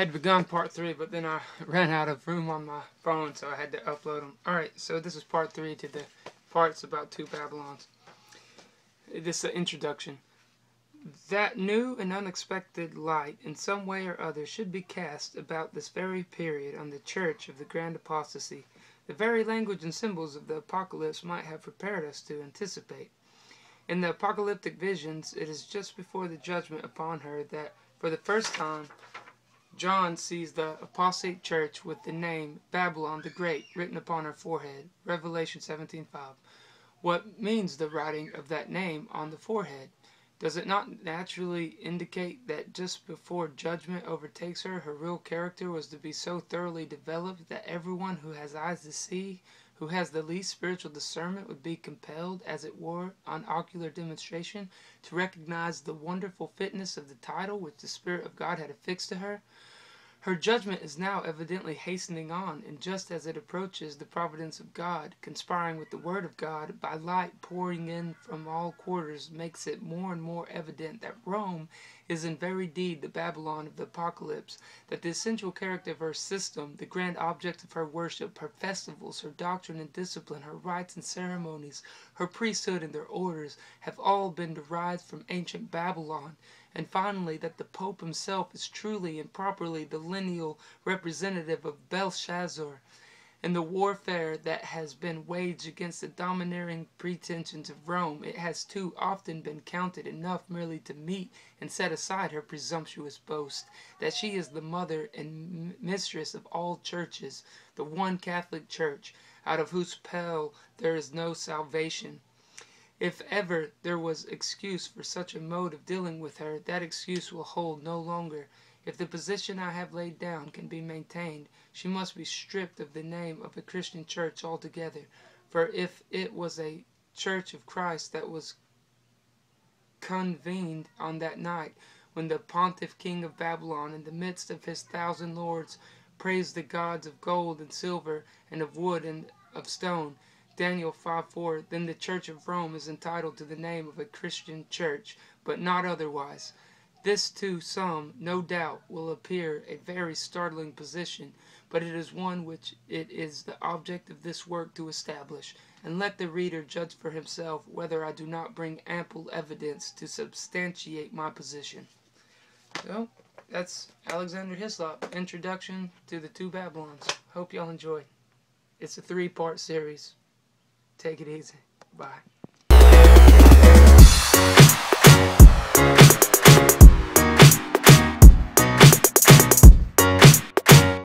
had begun part 3, but then I ran out of room on my phone, so I had to upload them. Alright, so this is part 3 to the parts about two Babylons. This is an introduction. That new and unexpected light, in some way or other, should be cast about this very period on the church of the grand apostasy. The very language and symbols of the apocalypse might have prepared us to anticipate. In the apocalyptic visions, it is just before the judgment upon her that, for the first time, John sees the apostate church with the name Babylon the Great written upon her forehead. Revelation 17:5. What means the writing of that name on the forehead? Does it not naturally indicate that just before judgment overtakes her, her real character was to be so thoroughly developed that everyone who has eyes to see, who has the least spiritual discernment, would be compelled, as it were, on ocular demonstration, to recognize the wonderful fitness of the title which the Spirit of God had affixed to her? Her judgment is now evidently hastening on, and just as it approaches, the providence of God, conspiring with the Word of God, by light pouring in from all quarters, makes it more and more evident that Rome is in very deed the Babylon of the Apocalypse, that the essential character of her system, the grand object of her worship, her festivals, her doctrine and discipline, her rites and ceremonies, her priesthood and their orders, have all been derived from ancient Babylon, and finally that the Pope himself is truly and properly the lineal representative of Belshazzar. In the warfare that has been waged against the domineering pretensions of Rome, it has too often been counted enough merely to meet and set aside her presumptuous boast, that she is the mother and mistress of all churches, the one Catholic Church, out of whose pale there is no salvation. If ever there was excuse for such a mode of dealing with her, that excuse will hold no longer. If the position I have laid down can be maintained, she must be stripped of the name of a Christian church altogether. For if it was a church of Christ that was convened on that night, when the pontiff king of Babylon, in the midst of his 1,000 lords, praised the gods of gold and silver and of wood and of stone, Daniel 5:4, then the Church of Rome is entitled to the name of a Christian church, but not otherwise. This to some, no doubt, will appear a very startling position, but it is one which it is the object of this work to establish, and let the reader judge for himself whether I do not bring ample evidence to substantiate my position. So, that's Alexander Hislop, Introduction to the Two Babylons. Hope y'all enjoyed. It's a 3-part series. Take it easy. Bye.